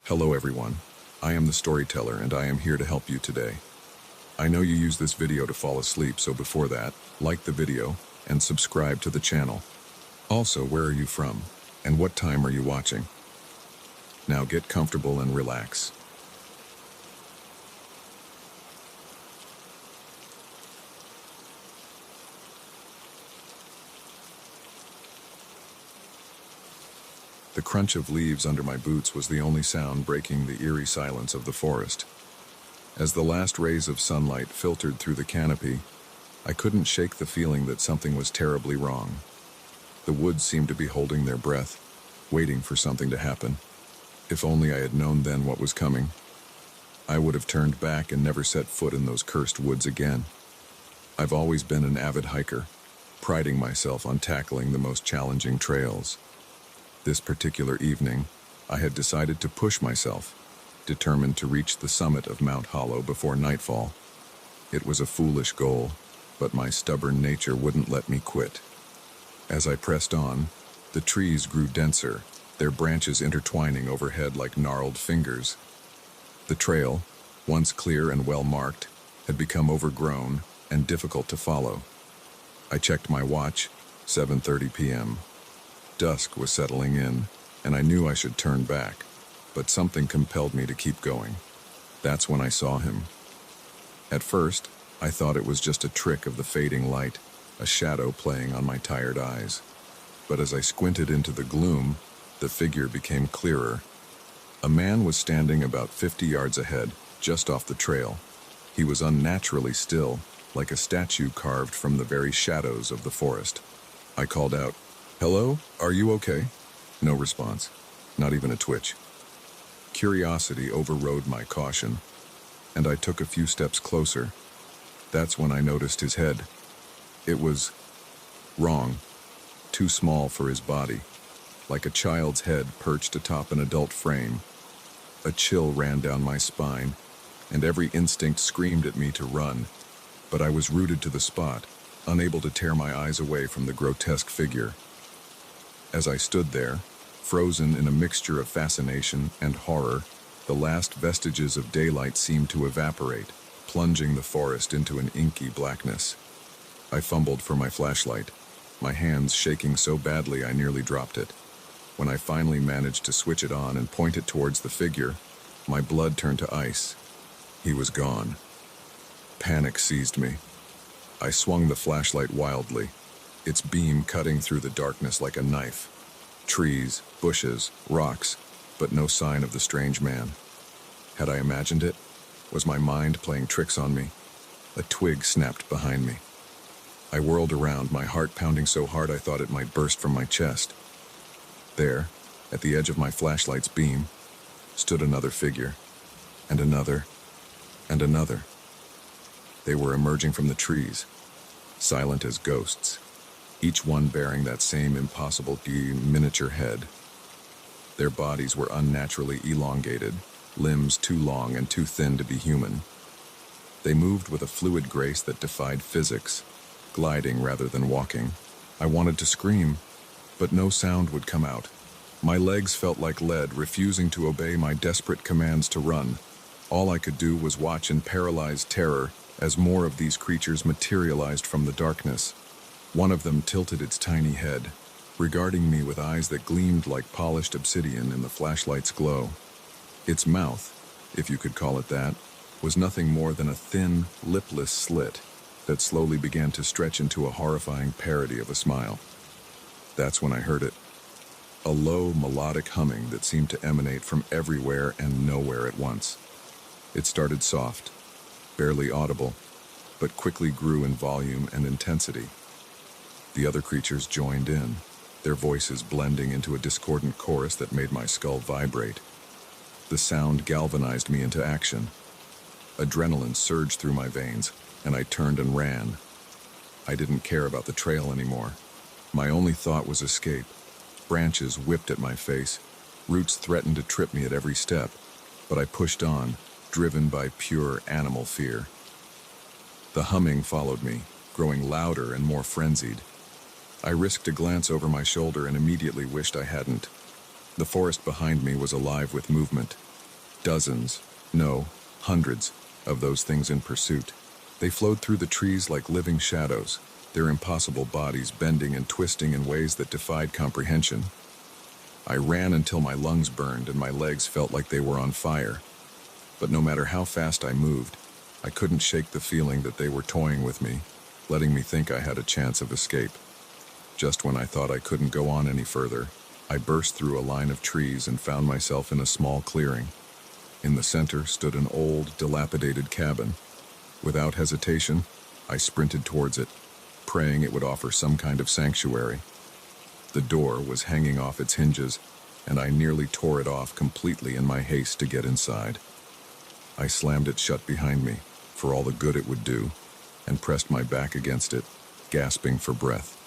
Hello everyone, I am the storyteller and I am here to help you today. I know you use this video to fall asleep, so before that, like the video and subscribe to the channel. Also, where are you from and what time are you watching? Now get comfortable and relax. The crunch of leaves under my boots was the only sound breaking the eerie silence of the forest. As the last rays of sunlight filtered through the canopy, I couldn't shake the feeling that something was terribly wrong. The woods seemed to be holding their breath, waiting for something to happen. If only I had known then what was coming, I would have turned back and never set foot in those cursed woods again. I've always been an avid hiker, priding myself on tackling the most challenging trails. This particular evening, I had decided to push myself, determined to reach the summit of Mount Hollow before nightfall. It was a foolish goal, but my stubborn nature wouldn't let me quit. As I pressed on, the trees grew denser, their branches intertwining overhead like gnarled fingers. The trail, once clear and well marked, had become overgrown and difficult to follow. I checked my watch, 7:30 p.m. Dusk was settling in, and I knew I should turn back, but something compelled me to keep going. That's when I saw him. At first, I thought it was just a trick of the fading light, a shadow playing on my tired eyes. But as I squinted into the gloom, the figure became clearer. A man was standing about 50 yards ahead, just off the trail. He was unnaturally still, like a statue carved from the very shadows of the forest. I called out, "Hello, are you okay?" No response, not even a twitch. Curiosity overrode my caution, and I took a few steps closer. That's when I noticed his head. It was wrong, too small for his body, like a child's head perched atop an adult frame. A chill ran down my spine, and every instinct screamed at me to run, but I was rooted to the spot, unable to tear my eyes away from the grotesque figure. As I stood there, frozen in a mixture of fascination and horror, the last vestiges of daylight seemed to evaporate, plunging the forest into an inky blackness. I fumbled for my flashlight, my hands shaking so badly I nearly dropped it. When I finally managed to switch it on and point it towards the figure, my blood turned to ice. He was gone. Panic seized me. I swung the flashlight wildly, its beam cutting through the darkness like a knife. Trees, bushes, rocks, but no sign of the strange man. Had I imagined it? Was my mind playing tricks on me? A twig snapped behind me. I whirled around, my heart pounding so hard I thought it might burst from my chest. There, at the edge of my flashlight's beam, stood another figure, and another, and another. They were emerging from the trees, silent as ghosts, each one bearing that same impossible miniature head. Their bodies were unnaturally elongated, limbs too long and too thin to be human. They moved with a fluid grace that defied physics, gliding rather than walking. I wanted to scream, but no sound would come out. My legs felt like lead, refusing to obey my desperate commands to run. All I could do was watch in paralyzed terror as more of these creatures materialized from the darkness. One of them tilted its tiny head, regarding me with eyes that gleamed like polished obsidian in the flashlight's glow. Its mouth, if you could call it that, was nothing more than a thin, lipless slit that slowly began to stretch into a horrifying parody of a smile. That's when I heard it. A low, melodic humming that seemed to emanate from everywhere and nowhere at once. It started soft, barely audible, but quickly grew in volume and intensity. The other creatures joined in, their voices blending into a discordant chorus that made my skull vibrate. The sound galvanized me into action. Adrenaline surged through my veins, and I turned and ran. I didn't care about the trail anymore. My only thought was escape. Branches whipped at my face, roots threatened to trip me at every step, but I pushed on, driven by pure animal fear. The humming followed me, growing louder and more frenzied. I risked a glance over my shoulder and immediately wished I hadn't. The forest behind me was alive with movement, Dozens, no, hundreds, of those things in pursuit. They flowed through the trees like living shadows, their impossible bodies bending and twisting in ways that defied comprehension. I ran until my lungs burned and my legs felt like they were on fire. But no matter how fast I moved, I couldn't shake the feeling that they were toying with me, letting me think I had a chance of escape. Just when I thought I couldn't go on any further, I burst through a line of trees and found myself in a small clearing. In the center stood an old, dilapidated cabin. Without hesitation, I sprinted towards it, praying it would offer some kind of sanctuary. The door was hanging off its hinges, and I nearly tore it off completely in my haste to get inside. I slammed it shut behind me, for all the good it would do, and pressed my back against it, gasping for breath.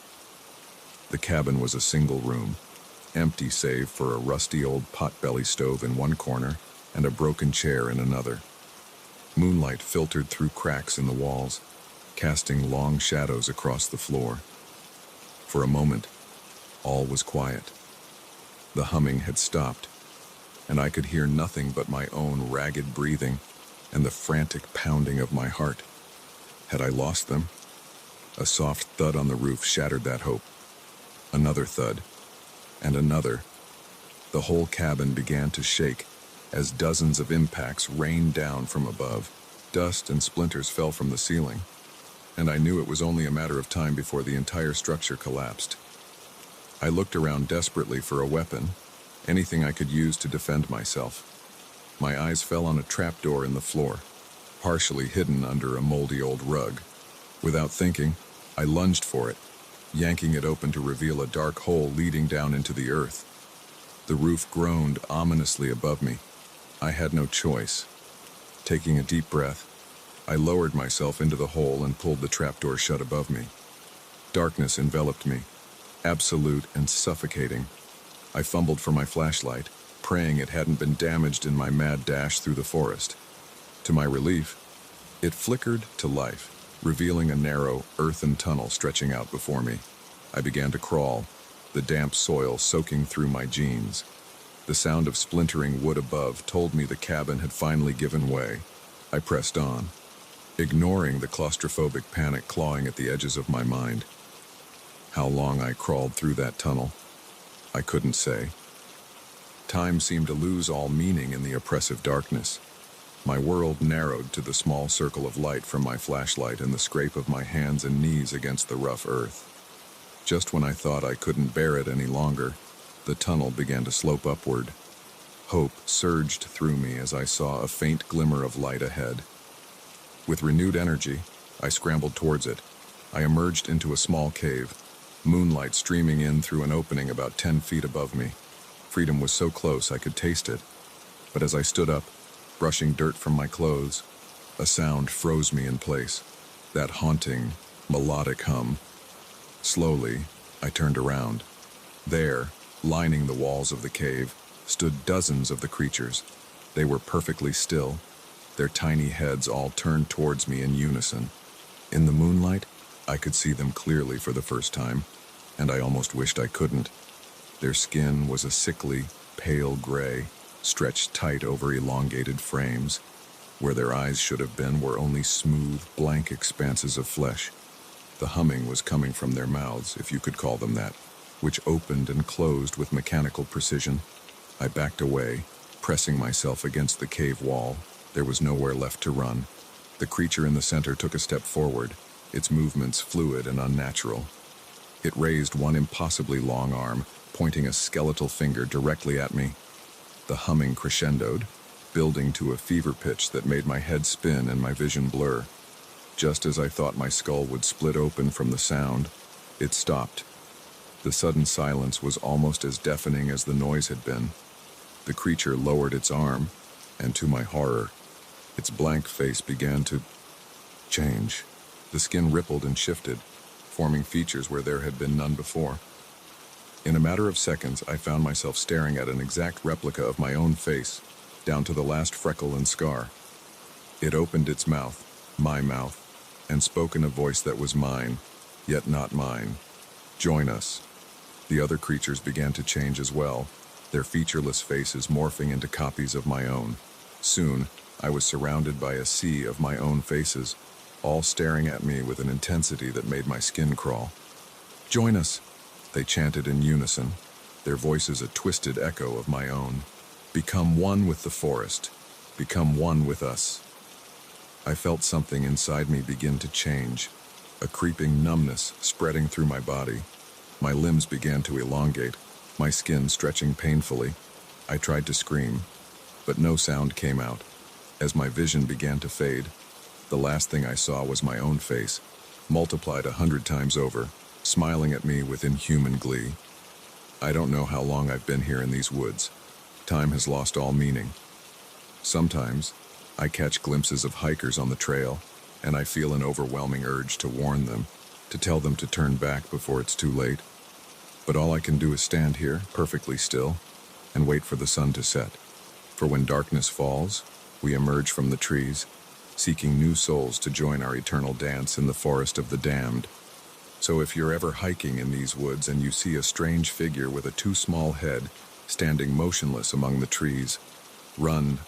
The cabin was a single room, empty save for a rusty old pot-belly stove in one corner and a broken chair in another. Moonlight filtered through cracks in the walls, casting long shadows across the floor. For a moment, all was quiet. The humming had stopped, and I could hear nothing but my own ragged breathing and the frantic pounding of my heart. Had I lost them? A soft thud on the roof shattered that hope. Another thud, and another. The whole cabin began to shake as dozens of impacts rained down from above. Dust and splinters fell from the ceiling, and I knew it was only a matter of time before the entire structure collapsed. I looked around desperately for a weapon, anything I could use to defend myself. My eyes fell on a trapdoor in the floor, partially hidden under a moldy old rug. Without thinking, I lunged for it, yanking it open to reveal a dark hole leading down into the earth. The roof groaned ominously above me. I had no choice. Taking a deep breath, I lowered myself into the hole and pulled the trapdoor shut above me. Darkness enveloped me, absolute and suffocating. I fumbled for my flashlight, praying it hadn't been damaged in my mad dash through the forest. To my relief, it flickered to life, revealing a narrow, earthen tunnel stretching out before me. I began to crawl, the damp soil soaking through my jeans. The sound of splintering wood above told me the cabin had finally given way. I pressed on, ignoring the claustrophobic panic clawing at the edges of my mind. How long I crawled through that tunnel, I couldn't say. Time seemed to lose all meaning in the oppressive darkness. My world narrowed to the small circle of light from my flashlight and the scrape of my hands and knees against the rough earth. Just when I thought I couldn't bear it any longer, the tunnel began to slope upward. Hope surged through me as I saw a faint glimmer of light ahead. With renewed energy, I scrambled towards it. I emerged into a small cave, moonlight streaming in through an opening about 10 feet above me. Freedom was so close I could taste it. But as I stood up, brushing dirt from my clothes, a sound froze me in place. That haunting, melodic hum. Slowly, I turned around. There, lining the walls of the cave, stood dozens of the creatures. They were perfectly still, their tiny heads all turned towards me in unison. In the moonlight, I could see them clearly for the first time, and I almost wished I couldn't. Their skin was a sickly, pale gray, stretched tight over elongated frames. Where their eyes should have been were only smooth, blank expanses of flesh. The humming was coming from their mouths, if you could call them that, which opened and closed with mechanical precision. I backed away, pressing myself against the cave wall. There was nowhere left to run. The creature in the center took a step forward, its movements fluid and unnatural. It raised one impossibly long arm, pointing a skeletal finger directly at me. The humming crescendoed, building to a fever pitch that made my head spin and my vision blur. Just as I thought my skull would split open from the sound, it stopped. The sudden silence was almost as deafening as the noise had been. The creature lowered its arm, and to my horror, its blank face began to change. The skin rippled and shifted, forming features where there had been none before. In a matter of seconds, I found myself staring at an exact replica of my own face, down to the last freckle and scar. It opened its mouth, my mouth, and spoke in a voice that was mine, yet not mine. Join us. The other creatures began to change as well, their featureless faces morphing into copies of my own. Soon, I was surrounded by a sea of my own faces, all staring at me with an intensity that made my skin crawl. "Join us," they chanted in unison, their voices a twisted echo of my own. "Become one with the forest. Become one with us." I felt something inside me begin to change, a creeping numbness spreading through my body. My limbs began to elongate, my skin stretching painfully. I tried to scream, but no sound came out. As my vision began to fade, the last thing I saw was my own face, multiplied 100 times over, smiling at me with inhuman glee. I don't know how long I've been here in these woods. Time has lost all meaning. Sometimes, I catch glimpses of hikers on the trail, and I feel an overwhelming urge to warn them, to tell them to turn back before it's too late. But all I can do is stand here, perfectly still, and wait for the sun to set. For when darkness falls, we emerge from the trees, seeking new souls to join our eternal dance in the forest of the damned. So if you're ever hiking in these woods and you see a strange figure with a too small head standing motionless among the trees, run,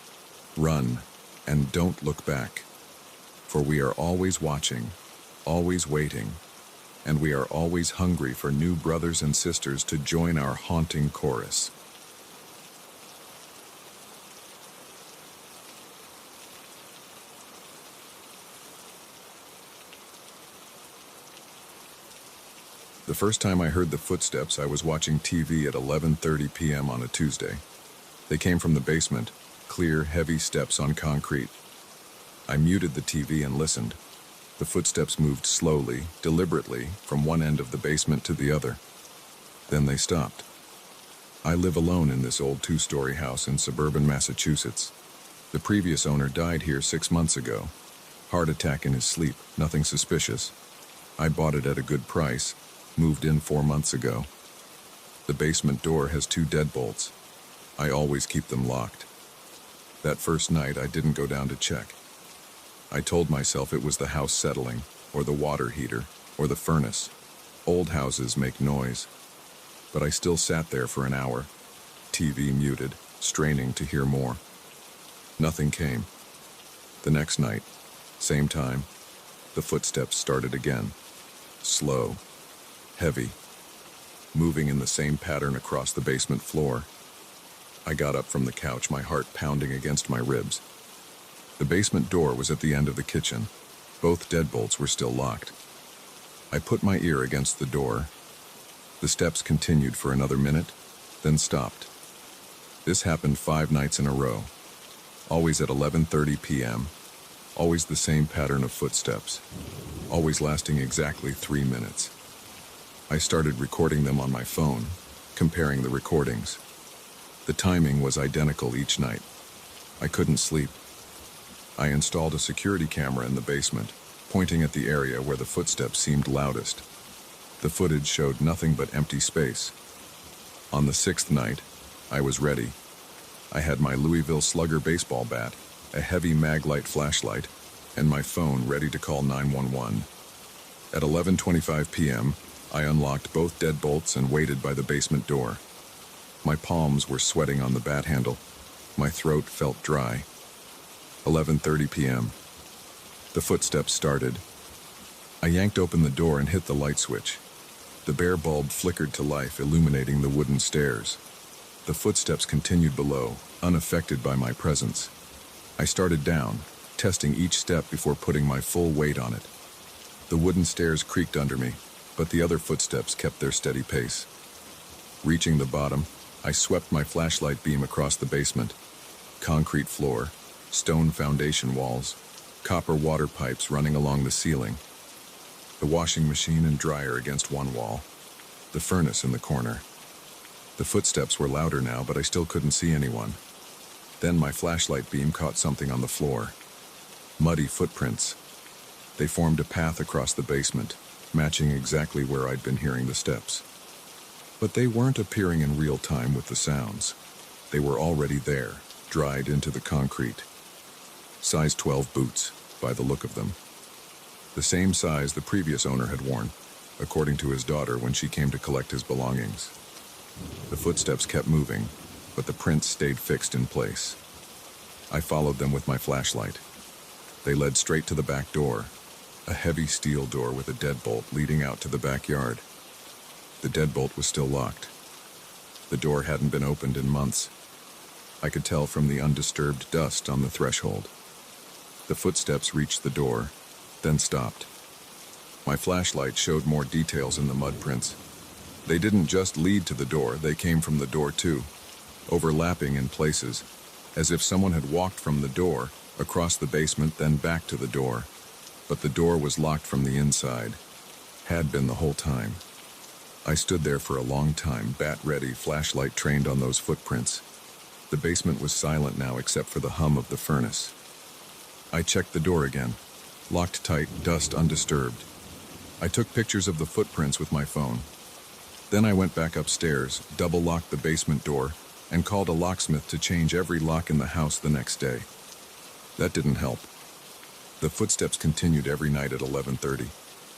run, and don't look back. For we are always watching, always waiting, and we are always hungry for new brothers and sisters to join our haunting chorus. The first time I heard the footsteps, I was watching TV at 11:30 p.m. on a Tuesday. They came from the basement, clear, heavy steps on concrete. I muted the TV and listened. The footsteps moved slowly, deliberately, from one end of the basement to the other. Then they stopped. I live alone in this old 2-story house in suburban Massachusetts. The previous owner died here 6 months ago. Heart attack in his sleep, nothing suspicious. I bought it at a good price, moved in 4 months ago. The basement door has 2 deadbolts. I always keep them locked. That first night, I didn't go down to check. I told myself it was the house settling, or the water heater, or the furnace. Old houses make noise. But I still sat there for an hour, TV muted, straining to hear more. Nothing came. The next night, same time, the footsteps started again. Slow, heavy, moving in the same pattern across the basement floor. I got up from the couch, my heart pounding against my ribs. The basement door was at the end of the kitchen. Both deadbolts were still locked. I put my ear against the door. The steps continued for another minute, then stopped. This happened 5 nights in a row. Always at 11:30 p.m., always the same pattern of footsteps, always lasting exactly 3 minutes. I started recording them on my phone, comparing the recordings. The timing was identical each night. I couldn't sleep. I installed a security camera in the basement, pointing at the area where the footsteps seemed loudest. The footage showed nothing but empty space. On the 6th night, I was ready. I had my Louisville Slugger baseball bat, a heavy Maglite flashlight, and my phone ready to call 911. At 11:25 p.m., I unlocked both deadbolts and waited by the basement door. My palms were sweating on the bat handle. My throat felt dry. 11:30 p.m. The footsteps started. I yanked open the door and hit the light switch. The bare bulb flickered to life, illuminating the wooden stairs. The footsteps continued below, unaffected by my presence. I started down, testing each step before putting my full weight on it. The wooden stairs creaked under me, but the other footsteps kept their steady pace. Reaching the bottom, I swept my flashlight beam across the basement. Concrete floor, stone foundation walls, copper water pipes running along the ceiling. The washing machine and dryer against one wall. The furnace in the corner. The footsteps were louder now, but I still couldn't see anyone. Then my flashlight beam caught something on the floor. Muddy footprints. They formed a path across the basement, matching exactly where I'd been hearing the steps. But they weren't appearing in real time with the sounds. They were already there, dried into the concrete. Size 12 boots, by the look of them. The same size the previous owner had worn, according to his daughter when she came to collect his belongings. The footsteps kept moving, but the prints stayed fixed in place. I followed them with my flashlight. They led straight to the back door, a heavy steel door with a deadbolt leading out to the backyard. The deadbolt was still locked. The door hadn't been opened in months. I could tell from the undisturbed dust on the threshold. The footsteps reached the door, then stopped. My flashlight showed more details in the mud prints. They didn't just lead to the door, they came from the door too, overlapping in places, as if someone had walked from the door, across the basement, then back to the door. But the door was locked from the inside. Had been the whole time. I stood there for a long time, bat ready, flashlight trained on those footprints. The basement was silent now except for the hum of the furnace. I checked the door again. Locked tight, dust undisturbed. I took pictures of the footprints with my phone. Then I went back upstairs, double-locked the basement door, and called a locksmith to change every lock in the house the next day. That didn't help. The footsteps continued every night at 11:30.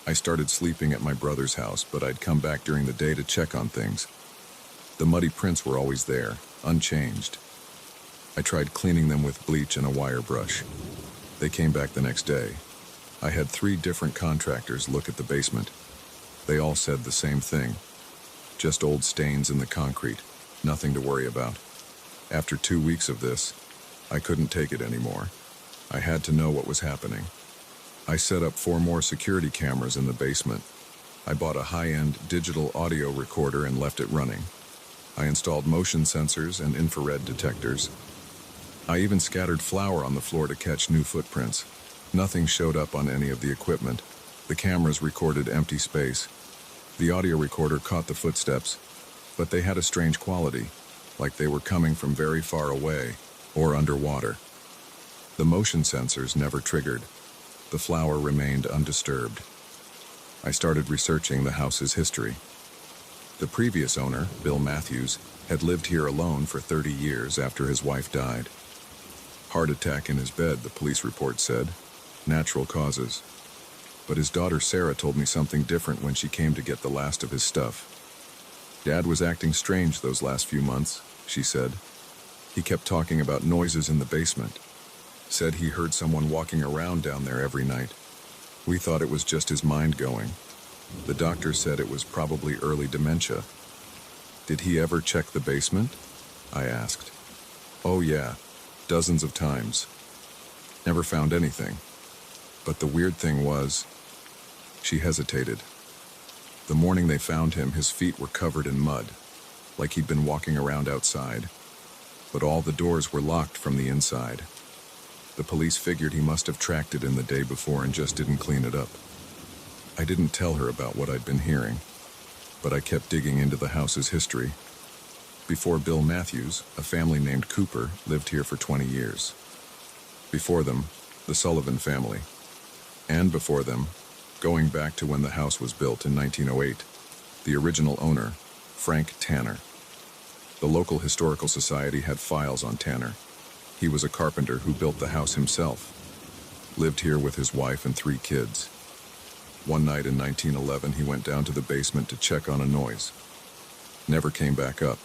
I started sleeping at my brother's house, but I'd come back during the day to check on things. The muddy prints were always there, unchanged. I tried cleaning them with bleach and a wire brush. They came back the next day. I had 3 different contractors look at the basement. They all said the same thing. Just old stains in the concrete, nothing to worry about. After 2 weeks of this, I couldn't take it anymore. I had to know what was happening. I set up 4 more security cameras in the basement. I bought a high-end digital audio recorder and left it running. I installed motion sensors and infrared detectors. I even scattered flour on the floor to catch new footprints. Nothing showed up on any of the equipment. The cameras recorded empty space. The audio recorder caught the footsteps, but they had a strange quality, like they were coming from very far away or underwater. The motion sensors never triggered. The flour remained undisturbed. I started researching the house's history. The previous owner, Bill Matthews, had lived here alone for 30 years after his wife died. Heart attack in his bed, the police report said. Natural causes. But his daughter Sarah told me something different when she came to get the last of his stuff. Dad was acting strange those last few months, she said. He kept talking about noises in the basement. Said he heard someone walking around down there every night. We thought it was just his mind going. The doctor said it was probably early dementia. Did he ever check the basement? I asked. Oh yeah, dozens of times. Never found anything. But the weird thing was, she hesitated. The morning they found him, his feet were covered in mud, like he'd been walking around outside. But all the doors were locked from the inside. The police figured he must have tracked it in the day before and just didn't clean it up. I didn't tell her about what I'd been hearing, but I kept digging into the house's history. Before Bill Matthews, a family named Cooper lived here for 20 years. Before them, the Sullivan family. And before them, going back to when the house was built in 1908, the original owner, Frank Tanner. The local historical society had files on Tanner. He was a carpenter who built the house himself. Lived here with his wife and 3 kids. One night in 1911, he went down to the basement to check on a noise. Never came back up.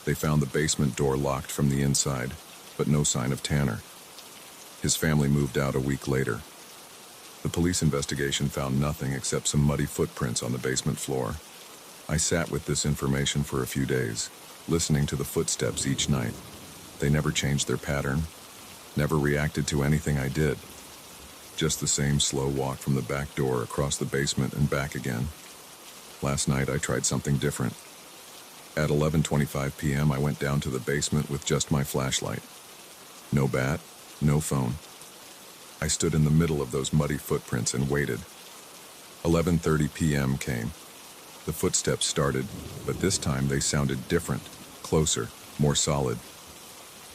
They found the basement door locked from the inside, but no sign of Tanner. His family moved out a week later. The police investigation found nothing except some muddy footprints on the basement floor. I sat with this information for a few days, listening to the footsteps each night. They never changed their pattern, never reacted to anything I did. Just the same slow walk from the back door across the basement and back again. Last night I tried something different. At 11:25 p.m. I went down to the basement with just my flashlight. No bat, no phone. I stood in the middle of those muddy footprints and waited. 11:30 p.m. came. The footsteps started, but this time they sounded different, closer, more solid.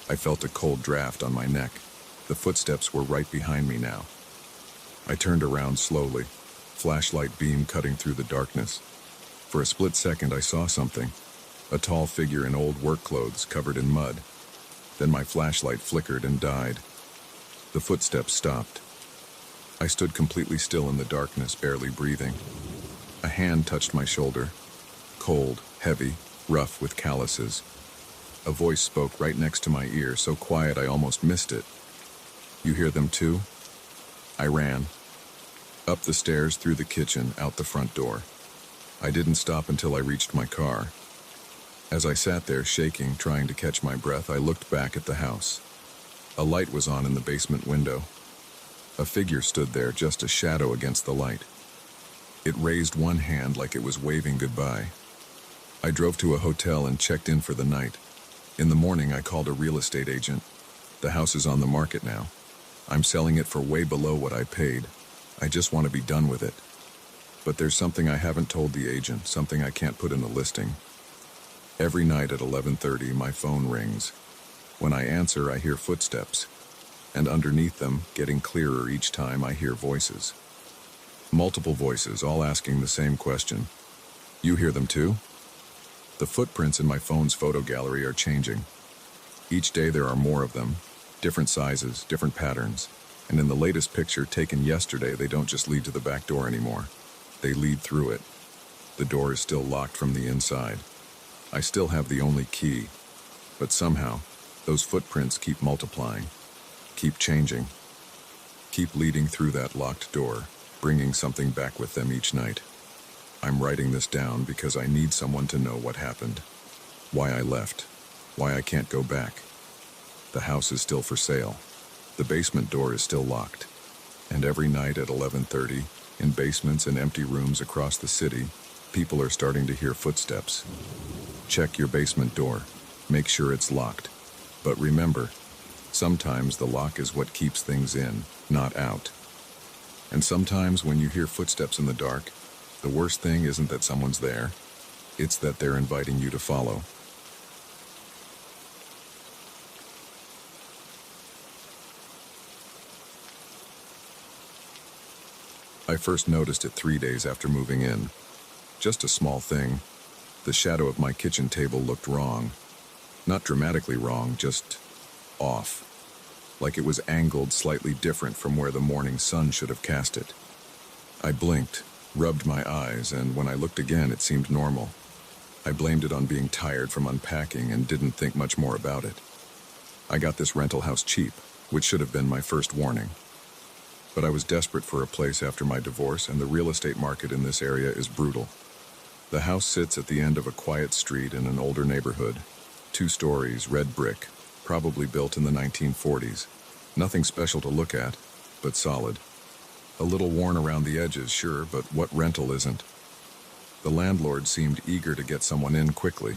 I felt a cold draft on my neck. The footsteps were right behind me now. I turned around slowly, flashlight beam cutting through the darkness. For a split second I saw something, a tall figure in old work clothes covered in mud. Then my flashlight flickered and died. The footsteps stopped. I stood completely still in the darkness, barely breathing. A hand touched my shoulder, cold, heavy, rough with calluses. A voice spoke right next to my ear, so quiet I almost missed it. "You hear them too?" I ran. Up the stairs, through the kitchen, out the front door. I didn't stop until I reached my car. As I sat there shaking, trying to catch my breath, I looked back at the house. A light was on in the basement window. A figure stood there, just a shadow against the light. It raised one hand like it was waving goodbye. I drove to a hotel and checked in for the night. In the morning, I called a real estate agent. "The house is on the market now. I'm selling it for way below what I paid. I just want to be done with it. But there's something I haven't told the agent, something I can't put in the listing." Every night at 11:30, my phone rings. When I answer, I hear footsteps. And underneath them, getting clearer each time, I hear voices. Multiple voices, all asking the same question. "You hear them too?" The footprints in my phone's photo gallery are changing. Each day there are more of them, different sizes, different patterns. And in the latest picture taken yesterday, they don't just lead to the back door anymore. They lead through it. The door is still locked from the inside. I still have the only key. But somehow, those footprints keep multiplying, keep changing, keep leading through that locked door, bringing something back with them each night. I'm writing this down because I need someone to know what happened, why I left, why I can't go back. The house is still for sale. The basement door is still locked. And every night at 11:30, in basements and empty rooms across the city, people are starting to hear footsteps. Check your basement door. Make sure it's locked. But remember, sometimes the lock is what keeps things in, not out. And sometimes when you hear footsteps in the dark, the worst thing isn't that someone's there. It's that they're inviting you to follow. I first noticed it 3 days after moving in. Just a small thing. The shadow of my kitchen table looked wrong. Not dramatically wrong, just off. Like it was angled slightly different from where the morning sun should have cast it. I blinked, rubbed my eyes, and when I looked again, it seemed normal. I blamed it on being tired from unpacking and didn't think much more about it. I got this rental house cheap, which should have been my first warning. But I was desperate for a place after my divorce, and the real estate market in this area is brutal. The house sits at the end of a quiet street in an older neighborhood. 2 stories, red brick, probably built in the 1940s. Nothing special to look at, but solid. A little worn around the edges, sure, but what rental isn't? The landlord seemed eager to get someone in quickly.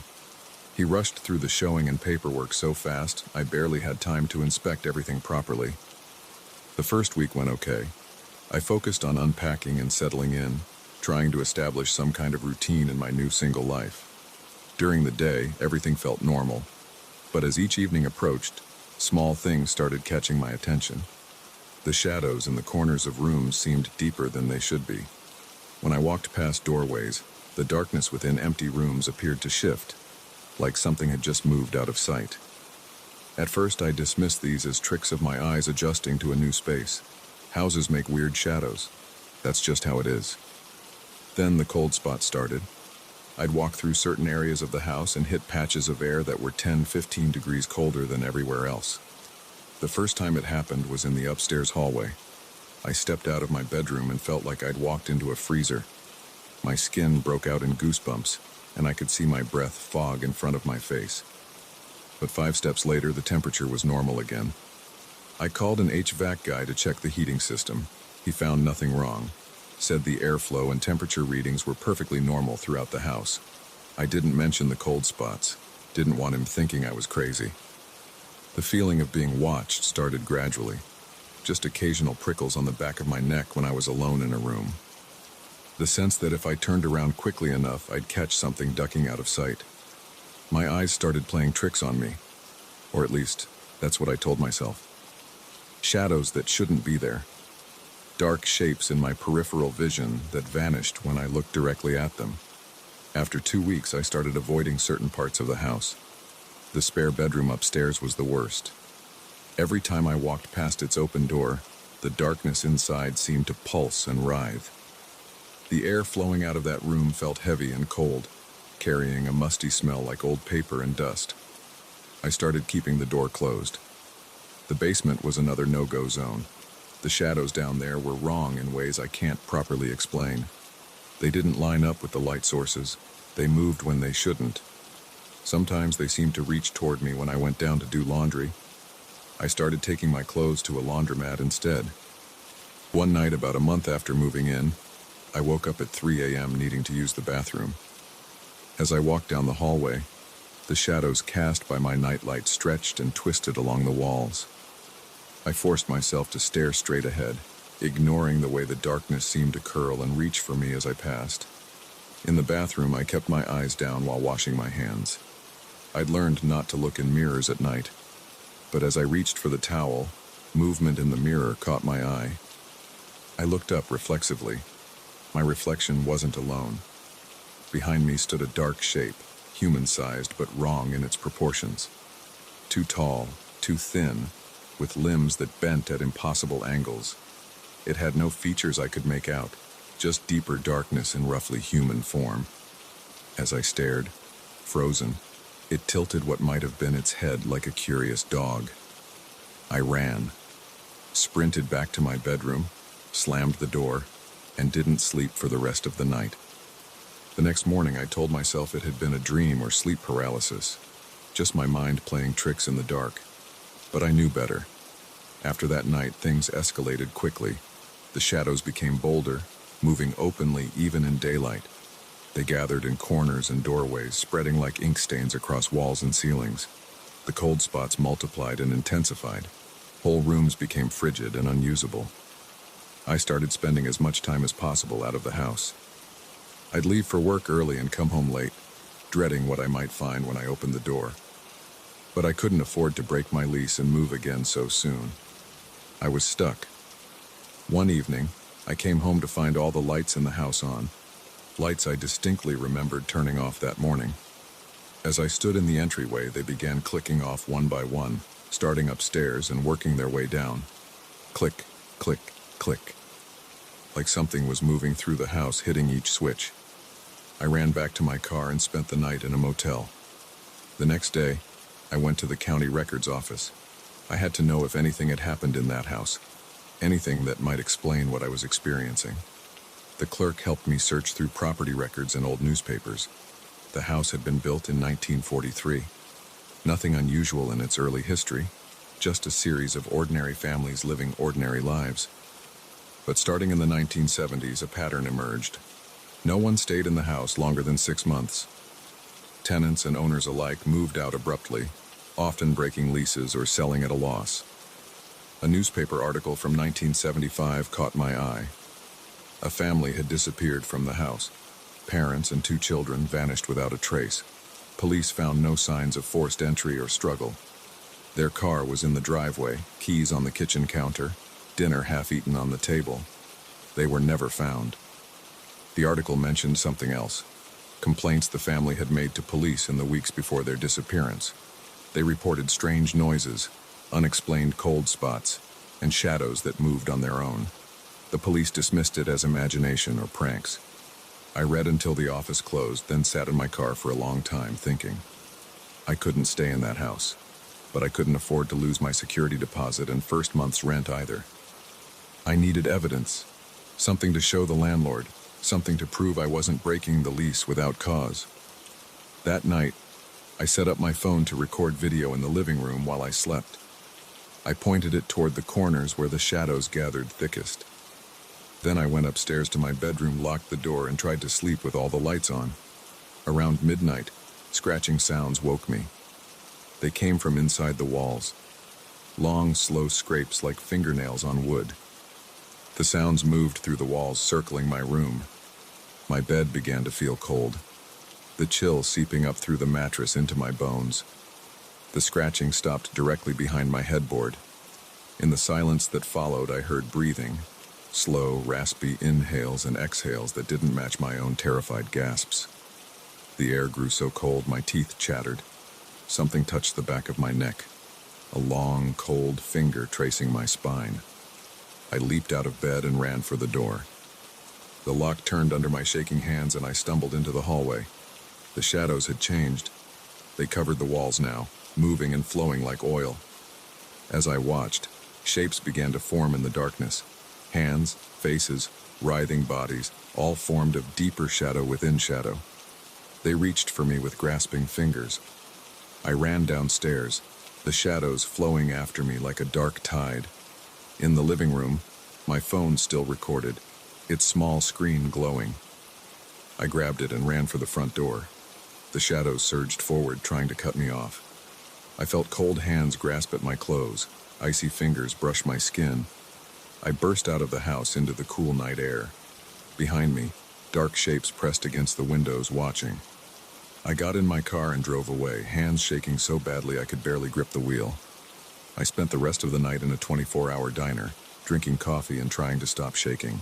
He rushed through the showing and paperwork so fast, I barely had time to inspect everything properly. The first week went okay. I focused on unpacking and settling in, trying to establish some kind of routine in my new single life. During the day, everything felt normal. But as each evening approached, small things started catching my attention. The shadows in the corners of rooms seemed deeper than they should be. When I walked past doorways, the darkness within empty rooms appeared to shift, like something had just moved out of sight. At first, I dismissed these as tricks of my eyes adjusting to a new space. Houses make weird shadows. That's just how it is. Then the cold spots started. I'd walk through certain areas of the house and hit patches of air that were 10-15 degrees colder than everywhere else. The first time it happened was in the upstairs hallway. I stepped out of my bedroom and felt like I'd walked into a freezer. My skin broke out in goosebumps, and I could see my breath fog in front of my face. But 5 steps later, the temperature was normal again. I called an HVAC guy to check the heating system. He found nothing wrong. Said the airflow and temperature readings were perfectly normal throughout the house. I didn't mention the cold spots. Didn't want him thinking I was crazy. The feeling of being watched started gradually. Just occasional prickles on the back of my neck when I was alone in a room. The sense that if I turned around quickly enough, I'd catch something ducking out of sight. My eyes started playing tricks on me. Or at least, that's what I told myself. Shadows that shouldn't be there. Dark shapes in my peripheral vision that vanished when I looked directly at them. After 2 weeks, I started avoiding certain parts of the house. The spare bedroom upstairs was the worst. Every time I walked past its open door, the darkness inside seemed to pulse and writhe. The air flowing out of that room felt heavy and cold, carrying a musty smell like old paper and dust. I started keeping the door closed. The basement was another no-go zone. The shadows down there were wrong in ways I can't properly explain. They didn't line up with the light sources. They moved when they shouldn't. Sometimes they seemed to reach toward me when I went down to do laundry. I started taking my clothes to a laundromat instead. One night, about a month after moving in, I woke up at 3 a.m. needing to use the bathroom. As I walked down the hallway, the shadows cast by my nightlight stretched and twisted along the walls. I forced myself to stare straight ahead, ignoring the way the darkness seemed to curl and reach for me as I passed. In the bathroom, I kept my eyes down while washing my hands. I'd learned not to look in mirrors at night, but as I reached for the towel, movement in the mirror caught my eye. I looked up reflexively. My reflection wasn't alone. Behind me stood a dark shape, human-sized but wrong in its proportions. Too tall, too thin, with limbs that bent at impossible angles. It had no features I could make out, just deeper darkness in roughly human form. As I stared, frozen, it tilted what might have been its head like a curious dog. I ran, sprinted back to my bedroom, slammed the door, and didn't sleep for the rest of the night. The next morning I told myself it had been a dream or sleep paralysis, just my mind playing tricks in the dark. But I knew better. After that night, things escalated quickly. The shadows became bolder, moving openly even in daylight. They gathered in corners and doorways, spreading like ink stains across walls and ceilings. The cold spots multiplied and intensified. Whole rooms became frigid and unusable. I started spending as much time as possible out of the house. I'd leave for work early and come home late, dreading what I might find when I opened the door. But I couldn't afford to break my lease and move again so soon. I was stuck. One evening, I came home to find all the lights in the house on, lights I distinctly remembered turning off that morning. As I stood in the entryway, they began clicking off one by one, starting upstairs and working their way down. Click, click, click. Like something was moving through the house, hitting each switch. I ran back to my car and spent the night in a motel. The next day, I went to the county records office. I had to know if anything had happened in that house, anything that might explain what I was experiencing. The clerk helped me search through property records and old newspapers. The house had been built in 1943. Nothing unusual in its early history, just a series of ordinary families living ordinary lives. But starting in the 1970s, a pattern emerged. No one stayed in the house longer than 6 months. Tenants and owners alike moved out abruptly, often breaking leases or selling at a loss. A newspaper article from 1975 caught my eye. A family had disappeared from the house. Parents and 2 children vanished without a trace. Police found no signs of forced entry or struggle. Their car was in the driveway, keys on the kitchen counter, dinner half-eaten on the table. They were never found. The article mentioned something else. Complaints the family had made to police in the weeks before their disappearance. They reported strange noises, unexplained cold spots, and shadows that moved on their own. The police dismissed it as imagination or pranks. I read until the office closed, then sat in my car for a long time thinking. I couldn't stay in that house, but I couldn't afford to lose my security deposit and first month's rent either. I needed evidence, something to show the landlord, something to prove I wasn't breaking the lease without cause. That night, I set up my phone to record video in the living room while I slept. I pointed it toward the corners where the shadows gathered thickest. Then I went upstairs to my bedroom, locked the door, and tried to sleep with all the lights on. Around midnight, scratching sounds woke me. They came from inside the walls. Long, slow scrapes like fingernails on wood. The sounds moved through the walls, circling my room. My bed began to feel cold, the chill seeping up through the mattress into my bones. The scratching stopped directly behind my headboard. In the silence that followed, I heard breathing, slow, raspy inhales and exhales that didn't match my own terrified gasps. The air grew so cold my teeth chattered. Something touched the back of my neck, a long, cold finger tracing my spine. I leaped out of bed and ran for the door. The lock turned under my shaking hands and I stumbled into the hallway. The shadows had changed. They covered the walls now, moving and flowing like oil. As I watched, shapes began to form in the darkness. Hands, faces, writhing bodies, all formed of deeper shadow within shadow. They reached for me with grasping fingers. I ran downstairs, the shadows flowing after me like a dark tide. In the living room, my phone still recorded, its small screen glowing. I grabbed it and ran for the front door. The shadows surged forward, trying to cut me off. I felt cold hands grasp at my clothes, icy fingers brush my skin. I burst out of the house into the cool night air. Behind me, dark shapes pressed against the windows, watching. I got in my car and drove away, hands shaking so badly I could barely grip the wheel. I spent the rest of the night in a 24-hour diner, drinking coffee and trying to stop shaking.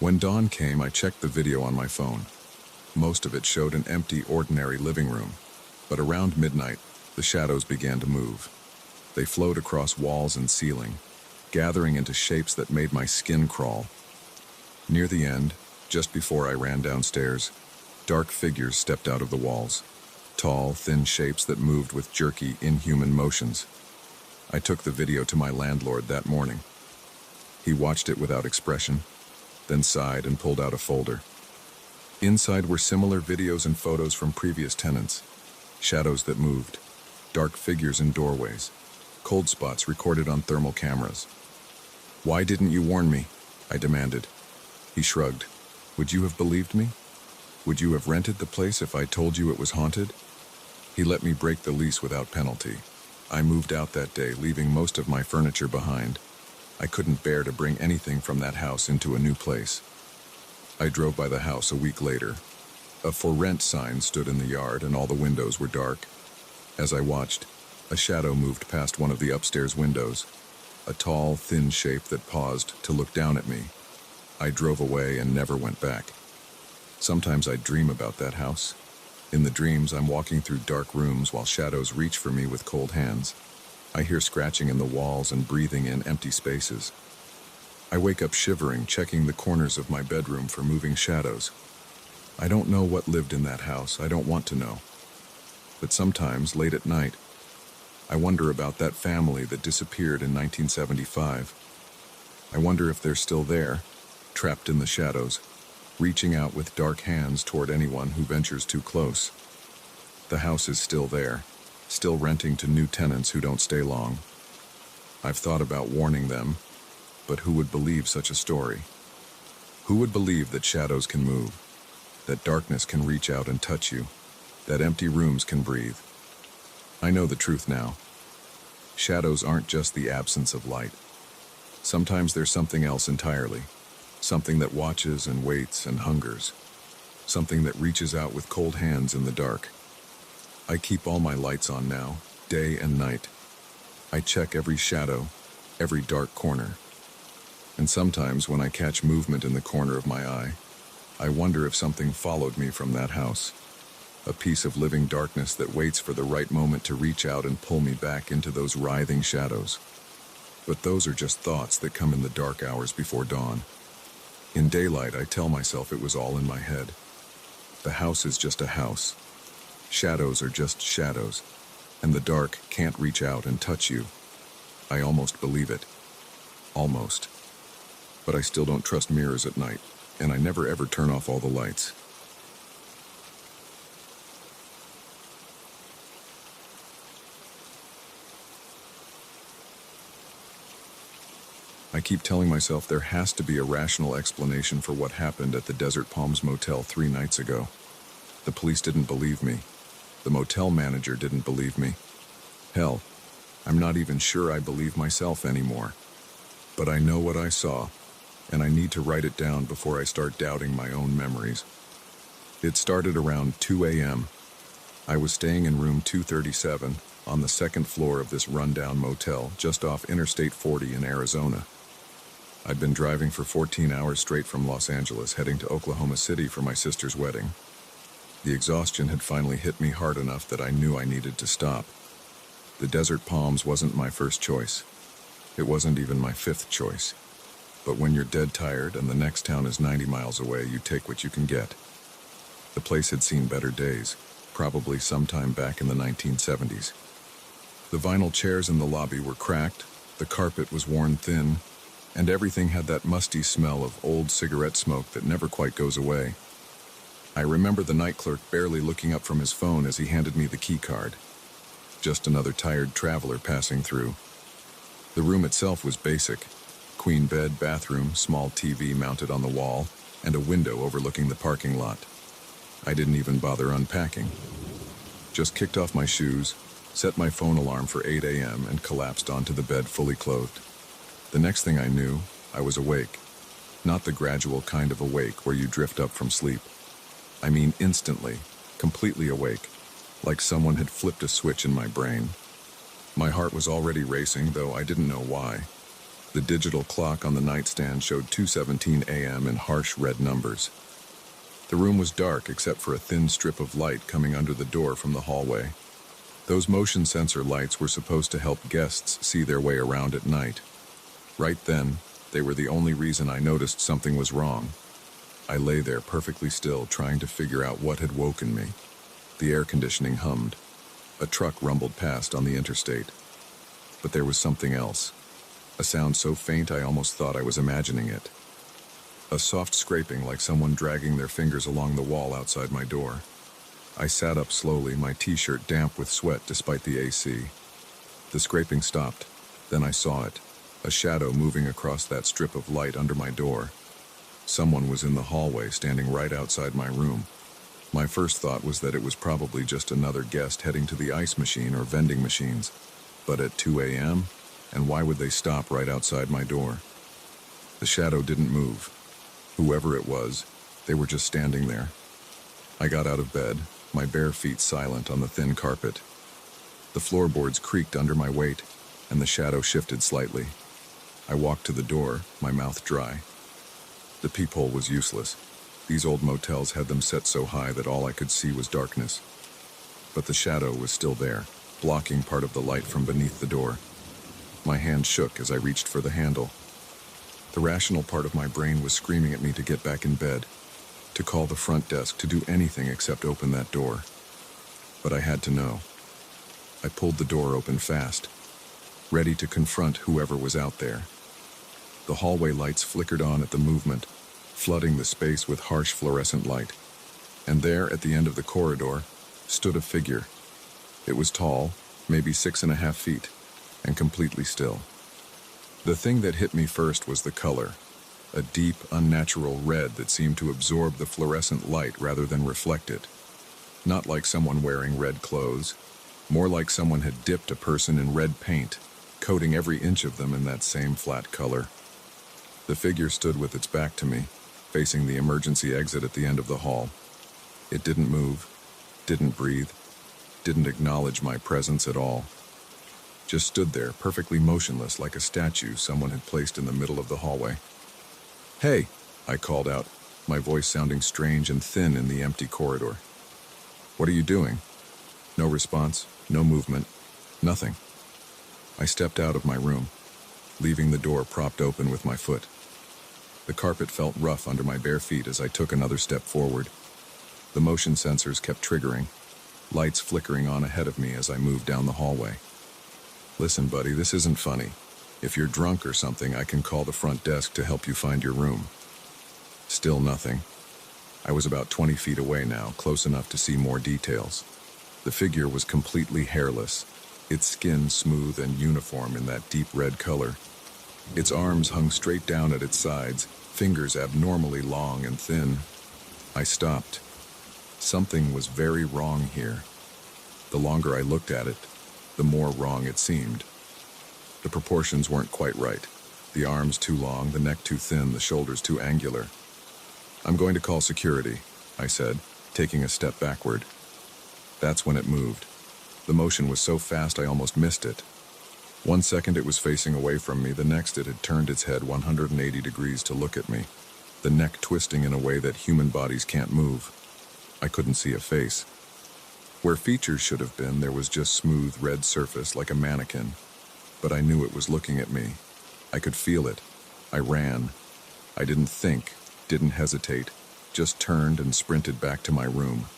When dawn came, I checked the video on my phone. Most of it showed an empty, ordinary living room. But around midnight, the shadows began to move. They flowed across walls and ceiling, gathering into shapes that made my skin crawl. Near the end, just before I ran downstairs, dark figures stepped out of the walls. Tall, thin shapes that moved with jerky, inhuman motions. I took the video to my landlord that morning. He watched it without expression, then sighed and pulled out a folder. Inside were similar videos and photos from previous tenants. Shadows that moved, dark figures in doorways, cold spots recorded on thermal cameras. "Why didn't you warn me?" I demanded. He shrugged. "Would you have believed me? Would you have rented the place if I told you it was haunted?" He let me break the lease without penalty. I moved out that day, leaving most of my furniture behind. I couldn't bear to bring anything from that house into a new place. I drove by the house a week later. A "for rent" sign stood in the yard and all the windows were dark. As I watched, a shadow moved past one of the upstairs windows, a tall, thin shape that paused to look down at me. I drove away and never went back. Sometimes I dream about that house. In the dreams, I'm walking through dark rooms while shadows reach for me with cold hands. I hear scratching in the walls and breathing in empty spaces. I wake up shivering, checking the corners of my bedroom for moving shadows. I don't know what lived in that house. I don't want to know. But sometimes, late at night, I wonder about that family that disappeared in 1975. I wonder if they're still there, trapped in the shadows, reaching out with dark hands toward anyone who ventures too close. The house is still there, still renting to new tenants who don't stay long. I've thought about warning them, but who would believe such a story? Who would believe that shadows can move, that darkness can reach out and touch you, that empty rooms can breathe? I know the truth now. Shadows aren't just the absence of light. Sometimes there's something else entirely. Something that watches and waits and hungers. Something that reaches out with cold hands in the dark. I keep all my lights on now, day and night. I check every shadow, every dark corner. And sometimes when I catch movement in the corner of my eye, I wonder if something followed me from that house. A piece of living darkness that waits for the right moment to reach out and pull me back into those writhing shadows. But those are just thoughts that come in the dark hours before dawn. In daylight, I tell myself it was all in my head. The house is just a house. Shadows are just shadows, and the dark can't reach out and touch you. I almost believe it. Almost. But I still don't trust mirrors at night, and I never ever turn off all the lights. I keep telling myself there has to be a rational explanation for what happened at the Desert Palms Motel 3 nights ago. The police didn't believe me. The motel manager didn't believe me. Hell, I'm not even sure I believe myself anymore. But I know what I saw, and I need to write it down before I start doubting my own memories. It started around 2 a.m. I was staying in room 237 on the second floor of this rundown motel just off Interstate 40 in Arizona. I'd been driving for 14 hours straight from Los Angeles, heading to Oklahoma City for my sister's wedding. The exhaustion had finally hit me hard enough that I knew I needed to stop. The Desert Palms wasn't my first choice. It wasn't even my fifth choice. But when you're dead tired and the next town is 90 miles away, you take what you can get. The place had seen better days, probably sometime back in the 1970s. The vinyl chairs in the lobby were cracked, the carpet was worn thin, and everything had that musty smell of old cigarette smoke that never quite goes away. I remember the night clerk barely looking up from his phone as he handed me the key card. Just another tired traveler passing through. The room itself was basic. Queen bed, bathroom, small TV mounted on the wall, and a window overlooking the parking lot. I didn't even bother unpacking. Just kicked off my shoes, set my phone alarm for 8 a.m. and collapsed onto the bed fully clothed. The next thing I knew, I was awake. Not the gradual kind of awake where you drift up from sleep. I mean instantly, completely awake, like someone had flipped a switch in my brain. My heart was already racing, though I didn't know why. The digital clock on the nightstand showed 2:17 a.m. in harsh red numbers. The room was dark except for a thin strip of light coming under the door from the hallway. Those motion sensor lights were supposed to help guests see their way around at night. Right then, they were the only reason I noticed something was wrong. I lay there perfectly still, trying to figure out what had woken me. The air conditioning hummed. A truck rumbled past on the interstate. But there was something else. A sound so faint I almost thought I was imagining it. A soft scraping like someone dragging their fingers along the wall outside my door. I sat up slowly, my t-shirt damp with sweat despite the AC. The scraping stopped. Then I saw it. A shadow moving across that strip of light under my door. Someone was in the hallway, standing right outside my room. My first thought was that it was probably just another guest heading to the ice machine or vending machines. But at 2 a.m.? And why would they stop right outside my door? The shadow didn't move. Whoever it was, they were just standing there. I got out of bed, my bare feet silent on the thin carpet. The floorboards creaked under my weight, and the shadow shifted slightly. I walked to the door, my mouth dry. The peephole was useless. These old motels had them set so high that all I could see was darkness. But the shadow was still there, blocking part of the light from beneath the door. My hand shook as I reached for the handle. The rational part of my brain was screaming at me to get back in bed, to call the front desk, to do anything except open that door. But I had to know. I pulled the door open fast, ready to confront whoever was out there. The hallway lights flickered on at the movement, flooding the space with harsh fluorescent light. And there, at the end of the corridor, stood a figure. It was tall, maybe 6.5 feet, and completely still. The thing that hit me first was the color, a deep, unnatural red that seemed to absorb the fluorescent light rather than reflect it. Not like someone wearing red clothes, more like someone had dipped a person in red paint, coating every inch of them in that same flat color. The figure stood with its back to me, facing the emergency exit at the end of the hall. It didn't move, didn't breathe, didn't acknowledge my presence at all. Just stood there, perfectly motionless, like a statue someone had placed in the middle of the hallway. "Hey," I called out, my voice sounding strange and thin in the empty corridor. "What are you doing?" No response, no movement, nothing. I stepped out of my room, leaving the door propped open with my foot. The carpet felt rough under my bare feet as I took another step forward. The motion sensors kept triggering, lights flickering on ahead of me as I moved down the hallway. "Listen, buddy, this isn't funny. If you're drunk or something, I can call the front desk to help you find your room." Still nothing. I was about 20 feet away now, close enough to see more details. The figure was completely hairless, its skin smooth and uniform in that deep red color. Its arms hung straight down at its sides, fingers abnormally long and thin. I stopped. Something was very wrong here. The longer I looked at it, the more wrong it seemed. The proportions weren't quite right. The arms too long, the neck too thin, the shoulders too angular. "I'm going to call security," I said, taking a step backward. That's when it moved. The motion was so fast I almost missed it. 1 second it was facing away from me, the next it had turned its head 180 degrees to look at me, the neck twisting in a way that human bodies can't move. I couldn't see a face. Where features should have been, there was just smooth red surface like a mannequin. But I knew it was looking at me. I could feel it. I ran. I didn't think, didn't hesitate, just turned and sprinted back to my room.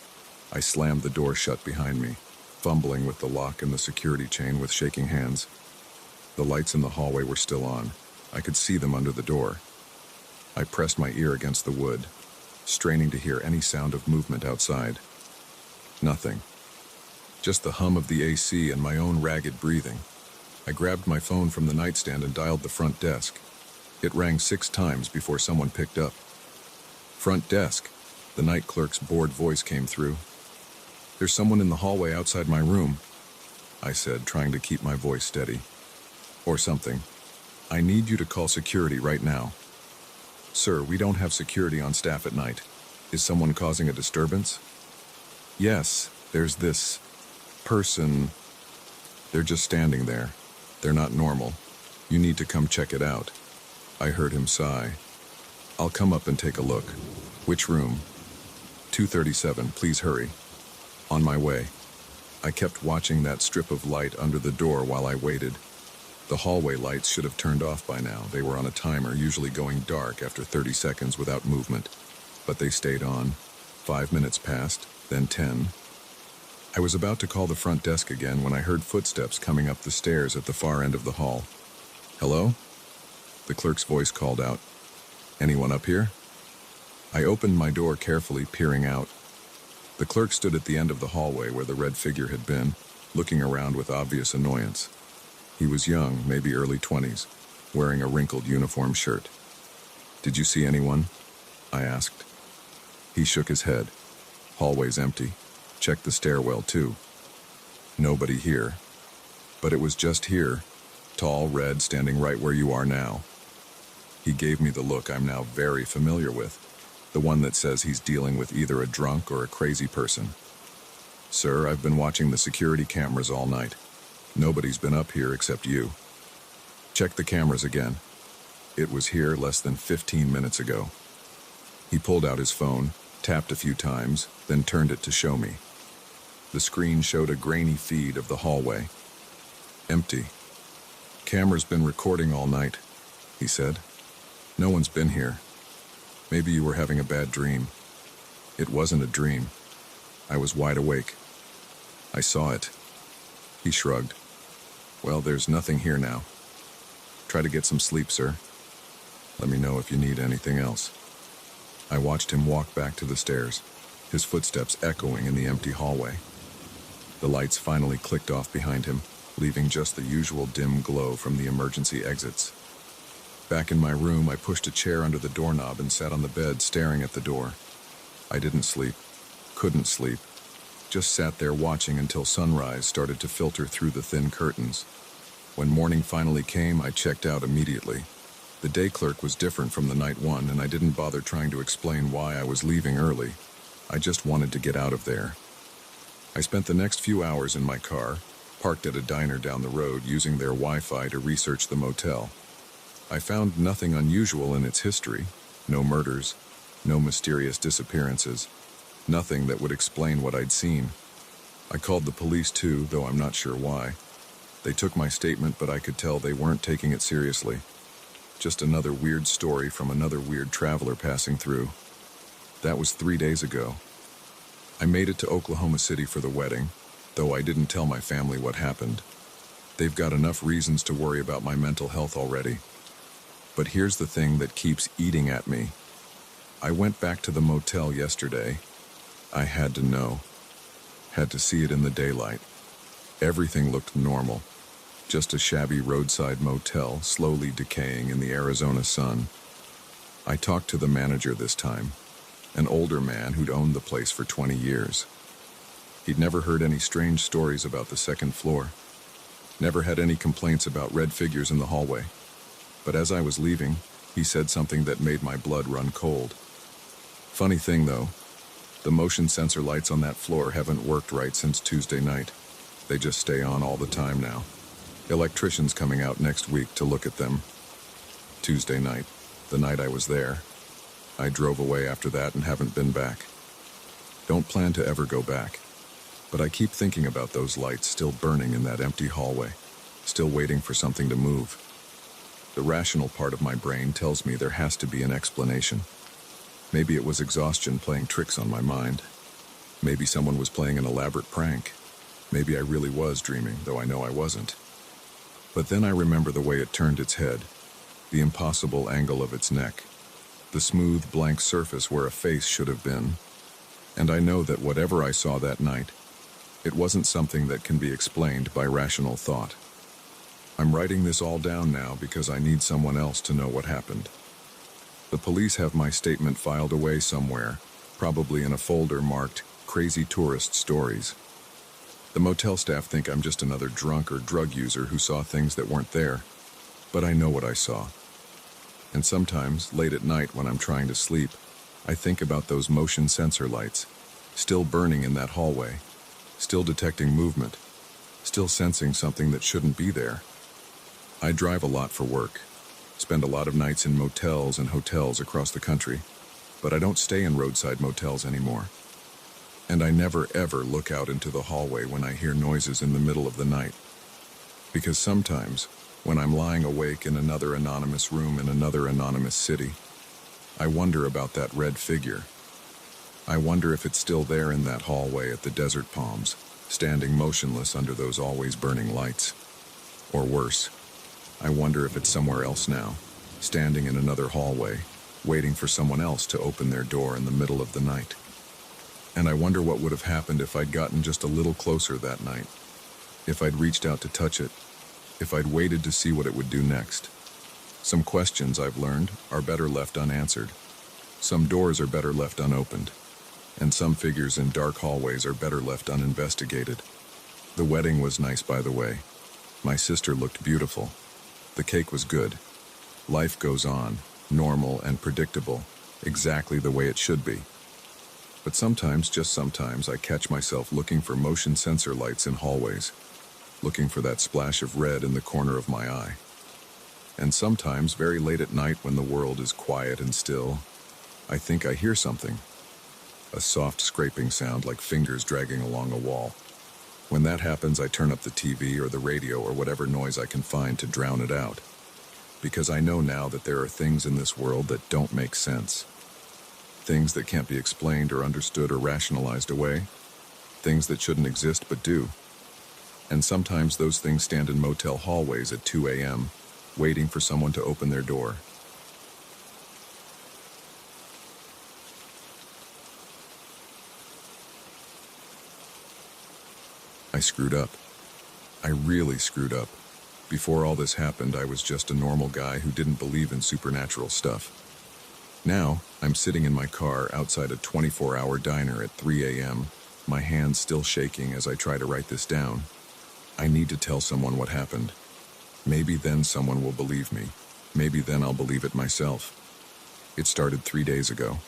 I slammed the door shut behind me. fumbling with the lock and the security chain with shaking hands. The lights in the hallway were still on. I could see them under the door. I pressed my ear against the wood, straining to hear any sound of movement outside. Nothing. Just the hum of the AC and my own ragged breathing. I grabbed my phone from the nightstand and dialed the front desk. It rang 6 times before someone picked up. "Front desk," the night clerk's bored voice came through. "There's someone in the hallway outside my room," I said, trying to keep my voice steady. "Or something. I need you to call security right now." "Sir, we don't have security on staff at night. Is someone causing a disturbance?" "Yes, there's this person. They're just standing there. They're not normal. You need to come check it out." I heard him sigh. "I'll come up and take a look." "Which room?" 237, please hurry." "On my way." I kept watching that strip of light under the door while I waited. The hallway lights should have turned off by now. They were on a timer, usually going dark after 30 seconds without movement. But they stayed on. 5 minutes passed, then 10. I was about to call the front desk again when I heard footsteps coming up the stairs at the far end of the hall. "Hello?" The clerk's voice called out. "Anyone up here?" I opened my door carefully, peering out. The clerk stood at the end of the hallway where the red figure had been, looking around with obvious annoyance. He was young, maybe early 20s, wearing a wrinkled uniform shirt. "Did you see anyone?" I asked. He shook his head. "Hallway's empty. Check the stairwell, too." "Nobody here." "But it was just here. Tall, red, standing right where you are now." He gave me the look I'm now very familiar with, the one that says he's dealing with either a drunk or a crazy person. "Sir, I've been watching the security cameras all night. Nobody's been up here except you." "Check the cameras again. It was here less than 15 minutes ago." He pulled out his phone, tapped a few times, then turned it to show me. The screen showed a grainy feed of the hallway. "Empty. Camera's been recording all night," he said. "No one's been here. Maybe you were having a bad dream." "It wasn't a dream. I was wide awake. I saw it." He shrugged. "Well, there's nothing here now. Try to get some sleep, sir. Let me know if you need anything else." I watched him walk back to the stairs, his footsteps echoing in the empty hallway. The lights finally clicked off behind him, leaving just the usual dim glow from the emergency exits. Back in my room, I pushed a chair under the doorknob and sat on the bed staring at the door. I didn't sleep, couldn't sleep, just sat there watching until sunrise started to filter through the thin curtains. When morning finally came, I checked out immediately. The day clerk was different from the night one, and I didn't bother trying to explain why I was leaving early. I just wanted to get out of there. I spent the next few hours in my car, parked at a diner down the road, using their Wi-Fi to research the motel. I found nothing unusual in its history. No murders, no mysterious disappearances, nothing that would explain what I'd seen. I called the police too, though I'm not sure why. They took my statement, but I could tell they weren't taking it seriously. Just another weird story from another weird traveler passing through. That was 3 days ago. I made it to Oklahoma City for the wedding, though I didn't tell my family what happened. They've got enough reasons to worry about my mental health already. But here's the thing that keeps eating at me. I went back to the motel yesterday. I had to know. Had to see it in the daylight. Everything looked normal. Just a shabby roadside motel slowly decaying in the Arizona sun. I talked to the manager this time, an older man who'd owned the place for 20 years. He'd never heard any strange stories about the second floor. Never had any complaints about red figures in the hallway. But as I was leaving, he said something that made my blood run cold. Funny thing though, the motion sensor lights on that floor haven't worked right since Tuesday night. They just stay on all the time now. Electrician's coming out next week to look at them. Tuesday night, the night I was there. I drove away after that and haven't been back. Don't plan to ever go back. But I keep thinking about those lights still burning in that empty hallway, still waiting for something to move. The rational part of my brain tells me there has to be an explanation. Maybe it was exhaustion playing tricks on my mind. Maybe someone was playing an elaborate prank. Maybe I really was dreaming, though I know I wasn't. But then I remember the way it turned its head, the impossible angle of its neck, the smooth, blank surface where a face should have been. And I know that whatever I saw that night, it wasn't something that can be explained by rational thought. I'm writing this all down now because I need someone else to know what happened. The police have my statement filed away somewhere, probably in a folder marked Crazy Tourist Stories. The motel staff think I'm just another drunk or drug user who saw things that weren't there, but I know what I saw. And sometimes, late at night when I'm trying to sleep, I think about those motion sensor lights, still burning in that hallway, still detecting movement, still sensing something that shouldn't be there. I drive a lot for work, spend a lot of nights in motels and hotels across the country, but I don't stay in roadside motels anymore. And I never ever look out into the hallway when I hear noises in the middle of the night. Because sometimes, when I'm lying awake in another anonymous room in another anonymous city, I wonder about that red figure. I wonder if it's still there in that hallway at the Desert Palms, standing motionless under those always burning lights. Or worse, I wonder if it's somewhere else now, standing in another hallway, waiting for someone else to open their door in the middle of the night. And I wonder what would have happened if I'd gotten just a little closer that night, if I'd reached out to touch it, if I'd waited to see what it would do next. Some questions, I've learned, are better left unanswered. Some doors are better left unopened. And some figures in dark hallways are better left uninvestigated. The wedding was nice, by the way. My sister looked beautiful. The cake was good. Life goes on, normal and predictable, exactly the way it should be. But sometimes, just sometimes, I catch myself looking for motion sensor lights in hallways, looking for that splash of red in the corner of my eye. And sometimes, very late at night when the world is quiet and still, I think I hear something. A soft scraping sound like fingers dragging along a wall. When that happens, I turn up the TV or the radio or whatever noise I can find to drown it out. Because I know now that there are things in this world that don't make sense. Things that can't be explained or understood or rationalized away. Things that shouldn't exist but do. And sometimes those things stand in motel hallways at 2 a.m., waiting for someone to open their door. I screwed up. I really screwed up. Before all this happened, I was just a normal guy who didn't believe in supernatural stuff. Now, I'm sitting in my car outside a 24-hour diner at 3 a.m., my hands still shaking as I try to write this down. I need to tell someone what happened. Maybe then someone will believe me. Maybe then I'll believe it myself. It started 3 days ago.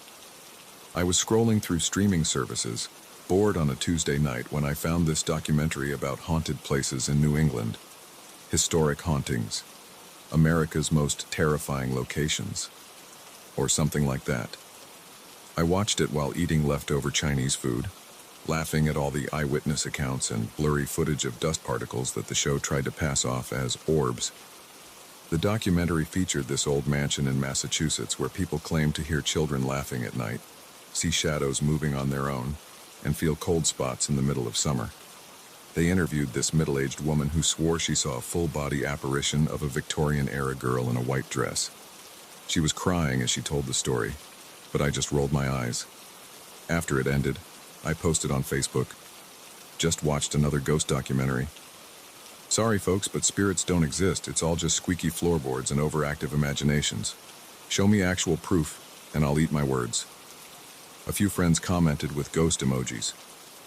I was scrolling through streaming services, bored on a Tuesday night when I found this documentary about haunted places in New England. Historic hauntings. America's most terrifying locations. Or something like that. I watched it while eating leftover Chinese food, laughing at all the eyewitness accounts and blurry footage of dust particles that the show tried to pass off as orbs. The documentary featured this old mansion in Massachusetts where people claim to hear children laughing at night, see shadows moving on their own, and feel cold spots in the middle of summer. They interviewed this middle-aged woman who swore she saw a full-body apparition of a Victorian-era girl in a white dress. She was crying as she told the story, but I just rolled my eyes. After it ended, I posted on Facebook, "Just watched another ghost documentary. Sorry folks, but spirits don't exist. It's all just squeaky floorboards and overactive imaginations. Show me actual proof, and I'll eat my words." A few friends commented with ghost emojis.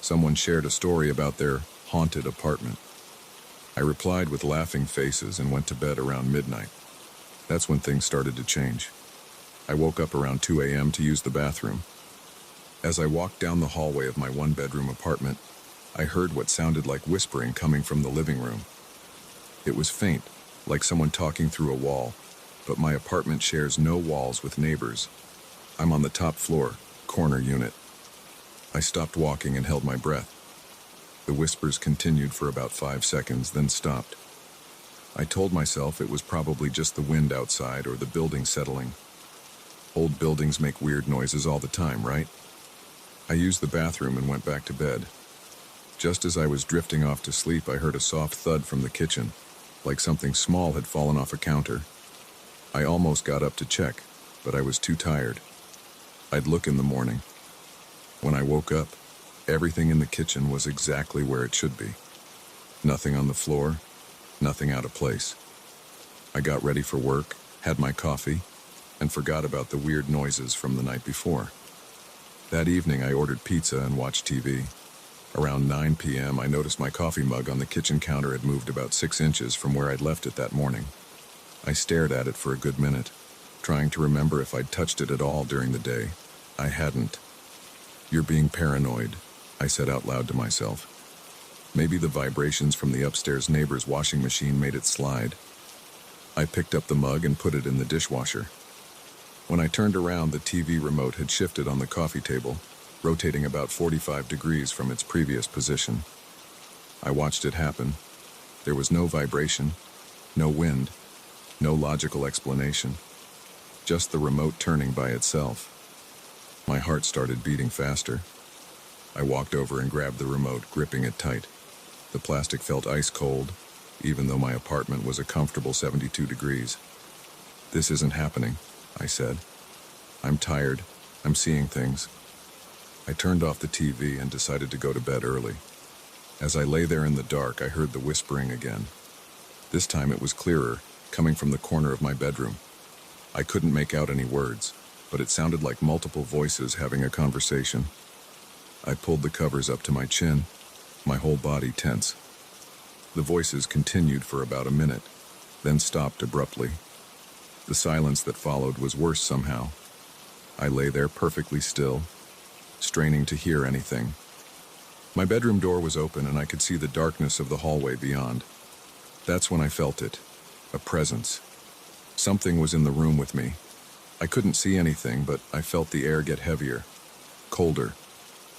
Someone shared a story about their haunted apartment. I replied with laughing faces and went to bed around midnight. That's when things started to change. I woke up around 2 a.m. to use the bathroom. As I walked down the hallway of my one-bedroom apartment, I heard what sounded like whispering coming from the living room. It was faint, like someone talking through a wall, but my apartment shares no walls with neighbors. I'm on the top floor, corner unit. I stopped walking and held my breath. The whispers continued for about 5 seconds, then stopped. I told myself it was probably just the wind outside or the building settling. Old buildings make weird noises all the time, right? I used the bathroom and went back to bed. Just as I was drifting off to sleep, I heard a soft thud from the kitchen, like something small had fallen off a counter. I almost got up to check, but I was too tired. I'd look in the morning. When I woke up, everything in the kitchen was exactly where it should be. Nothing on the floor, nothing out of place. I got ready for work, had my coffee, and forgot about the weird noises from the night before. That evening, I ordered pizza and watched TV. Around 9 p.m., I noticed my coffee mug on the kitchen counter had moved about 6 inches from where I'd left it that morning. I stared at it for a good minute, trying to remember if I'd touched it at all during the day. I hadn't. "You're being paranoid," I said out loud to myself. Maybe the vibrations from the upstairs neighbor's washing machine made it slide. I picked up the mug and put it in the dishwasher. When I turned around, the TV remote had shifted on the coffee table, rotating about 45 degrees from its previous position. I watched it happen. There was no vibration, no wind, no logical explanation, just the remote turning by itself. My heart started beating faster. I walked over and grabbed the remote, gripping it tight. The plastic felt ice cold, even though my apartment was a comfortable 72 degrees. "This isn't happening," I said. "I'm tired. I'm seeing things." I turned off the TV and decided to go to bed early. As I lay there in the dark, I heard the whispering again. This time it was clearer, coming from the corner of my bedroom. I couldn't make out any words, but it sounded like multiple voices having a conversation. I pulled the covers up to my chin, my whole body tense. The voices continued for about a minute, then stopped abruptly. The silence that followed was worse somehow. I lay there perfectly still, straining to hear anything. My bedroom door was open and I could see the darkness of the hallway beyond. That's when I felt it, a presence. Something was in the room with me. I couldn't see anything, but I felt the air get heavier, colder.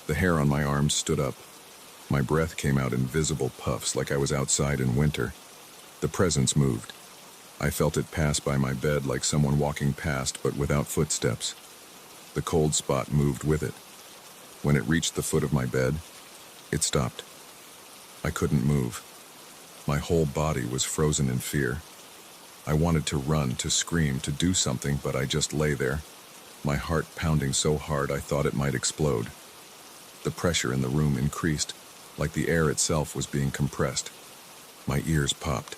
The hair on my arms stood up. My breath came out in visible puffs like I was outside in winter. The presence moved. I felt it pass by my bed like someone walking past but without footsteps. The cold spot moved with it. When it reached the foot of my bed, it stopped. I couldn't move. My whole body was frozen in fear. I wanted to run, to scream, to do something, but I just lay there, my heart pounding so hard I thought it might explode. The pressure in the room increased, like the air itself was being compressed. My ears popped.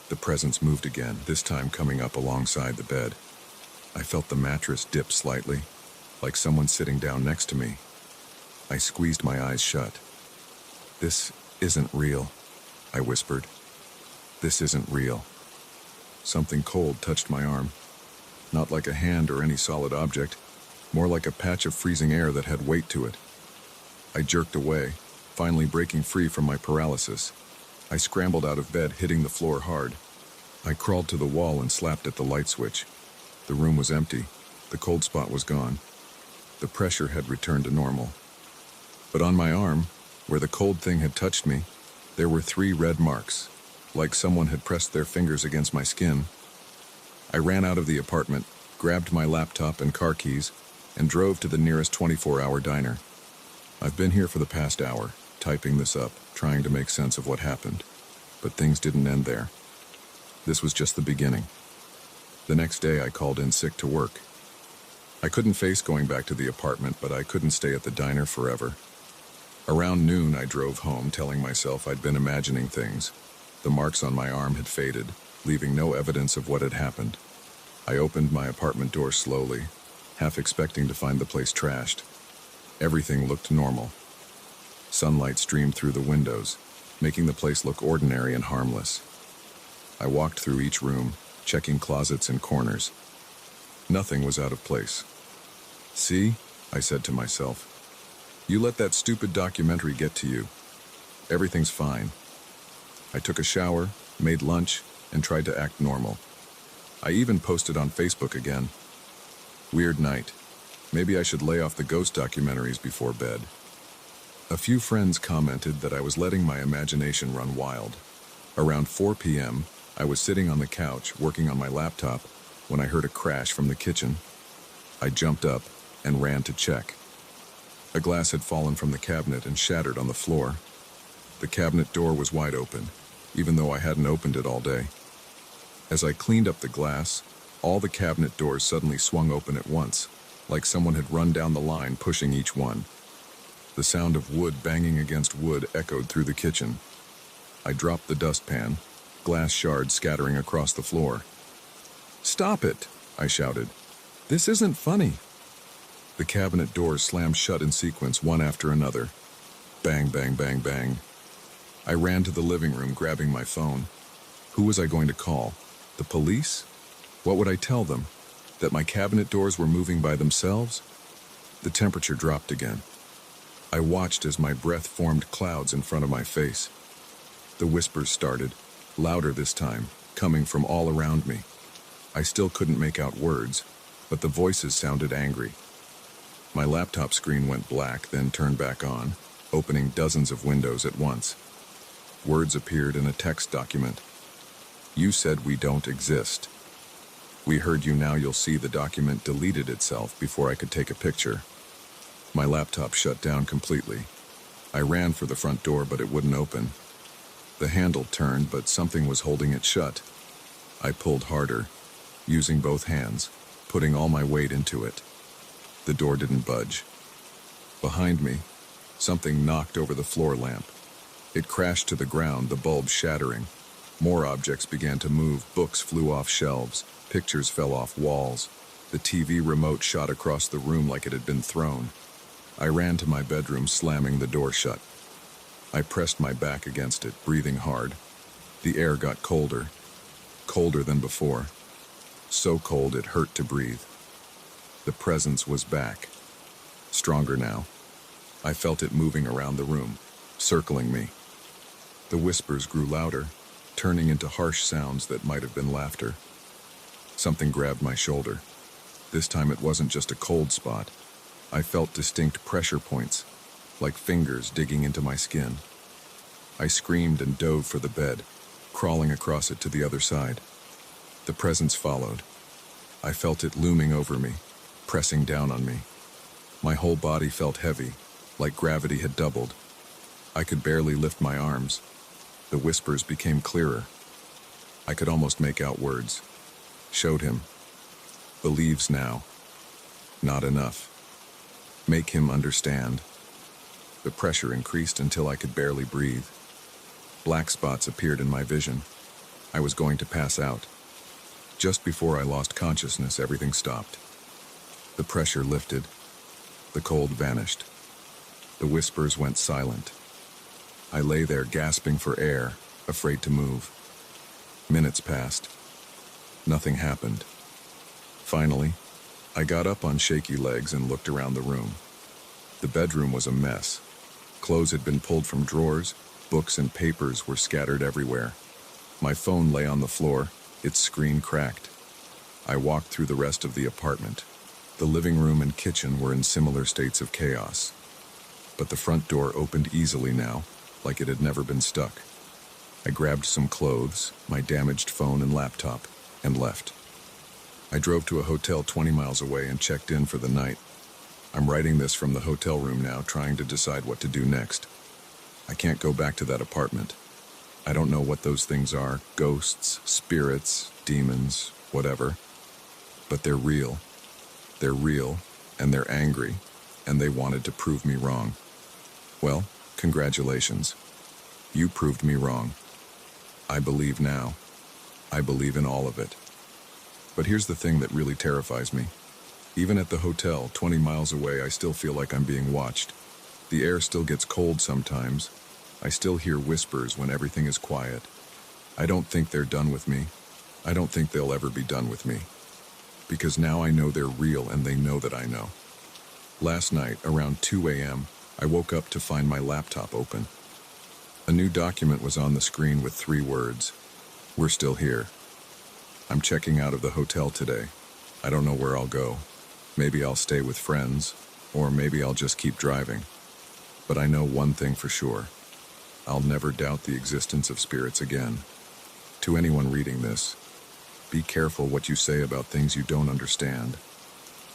The presence moved again, this time coming up alongside the bed. I felt the mattress dip slightly, like someone sitting down next to me. I squeezed my eyes shut. "This isn't real," I whispered. "This isn't real." Something cold touched my arm. Not like a hand or any solid object, more like a patch of freezing air that had weight to it. I jerked away, finally breaking free from my paralysis. I scrambled out of bed, hitting the floor hard. I crawled to the wall and slapped at the light switch. The room was empty. The cold spot was gone. The pressure had returned to normal. But on my arm, where the cold thing had touched me, there were 3 red marks, like someone had pressed their fingers against my skin. I ran out of the apartment, grabbed my laptop and car keys, and drove to the nearest 24-hour diner. I've been here for the past hour, typing this up, trying to make sense of what happened. But things didn't end there. This was just the beginning. The next day, I called in sick to work. I couldn't face going back to the apartment, but I couldn't stay at the diner forever. Around noon, I drove home, telling myself I'd been imagining things. The marks on my arm had faded, leaving no evidence of what had happened. I opened my apartment door slowly, half expecting to find the place trashed. Everything looked normal. Sunlight streamed through the windows, making the place look ordinary and harmless. I walked through each room, checking closets and corners. Nothing was out of place. "See," I said to myself. "You let that stupid documentary get to you. Everything's fine." I took a shower, made lunch, and tried to act normal. I even posted on Facebook again. Weird night. Maybe I should lay off the ghost documentaries before bed. A few friends commented that I was letting my imagination run wild. Around 4 p.m., I was sitting on the couch, working on my laptop, when I heard a crash from the kitchen. I jumped up and ran to check. A glass had fallen from the cabinet and shattered on the floor. The cabinet door was wide open, even though I hadn't opened it all day. As I cleaned up the glass, all the cabinet doors suddenly swung open at once, like someone had run down the line pushing each one. The sound of wood banging against wood echoed through the kitchen. I dropped the dustpan, glass shards scattering across the floor. "Stop it!" I shouted. "This isn't funny." The cabinet doors slammed shut in sequence, one after another. Bang, bang, bang, bang. I ran to the living room, grabbing my phone. Who was I going to call? The police? What would I tell them? That my cabinet doors were moving by themselves? The temperature dropped again. I watched as my breath formed clouds in front of my face. The whispers started, louder this time, coming from all around me. I still couldn't make out words, but the voices sounded angry. My laptop screen went black, then turned back on, opening dozens of windows at once. Words appeared in a text document. "You said we don't exist. We heard you, now you'll see." The document deleted itself before I could take a picture. My laptop shut down completely. I ran for the front door, but it wouldn't open. The handle turned, but something was holding it shut. I pulled harder, using both hands, putting all my weight into it. The door didn't budge. Behind me, something knocked over the floor lamp. It crashed to the ground, the bulb shattering. More objects began to move. Books flew off shelves. Pictures fell off walls. The TV remote shot across the room like it had been thrown. I ran to my bedroom, slamming the door shut. I pressed my back against it, breathing hard. The air got colder, colder than before. So cold it hurt to breathe. The presence was back, stronger now. I felt it moving around the room, circling me. The whispers grew louder, turning into harsh sounds that might have been laughter. Something grabbed my shoulder. This time it wasn't just a cold spot. I felt distinct pressure points, like fingers digging into my skin. I screamed and dove for the bed, crawling across it to the other side. The presence followed. I felt it looming over me, pressing down on me. My whole body felt heavy, like gravity had doubled. I could barely lift my arms. The whispers became clearer. I could almost make out words. Showed him. Believes now. Not enough. Make him understand. The pressure increased until I could barely breathe. Black spots appeared in my vision. I was going to pass out. Just before I lost consciousness, everything stopped. The pressure lifted. The cold vanished. The whispers went silent. I lay there gasping for air, afraid to move. Minutes passed. Nothing happened. Finally, I got up on shaky legs and looked around the room. The bedroom was a mess. Clothes had been pulled from drawers, books and papers were scattered everywhere. My phone lay on the floor, its screen cracked. I walked through the rest of the apartment. The living room and kitchen were in similar states of chaos. But the front door opened easily now, like it had never been stuck. I grabbed some clothes, my damaged phone and laptop, and left. I drove to a hotel 20 miles away and checked in for the night. I'm writing this from the hotel room now, trying to decide what to do next. I can't go back to that apartment. I don't know what those things are, ghosts, spirits, demons, whatever. But they're real. They're real, and they're angry, and they wanted to prove me wrong. Well, congratulations. You proved me wrong. I believe now. I believe in all of it. But here's the thing that really terrifies me. Even at the hotel, 20 miles away, I still feel like I'm being watched. The air still gets cold sometimes. I still hear whispers when everything is quiet. I don't think they're done with me. I don't think they'll ever be done with me. Because now I know they're real and they know that I know. Last night, around 2 a.m., I woke up to find my laptop open. A new document was on the screen with 3 words. We're still here. I'm checking out of the hotel today. I don't know where I'll go. Maybe I'll stay with friends, or maybe I'll just keep driving. But I know one thing for sure. I'll never doubt the existence of spirits again. To anyone reading this, be careful what you say about things you don't understand.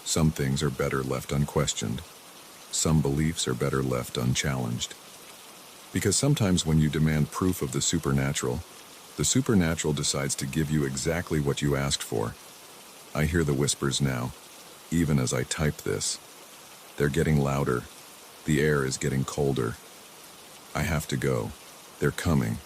Some things are better left unquestioned. Some beliefs are better left unchallenged. Because sometimes when you demand proof of the supernatural decides to give you exactly what you asked for. I hear the whispers now, even as I type this. They're getting louder. The air is getting colder. I have to go. They're coming.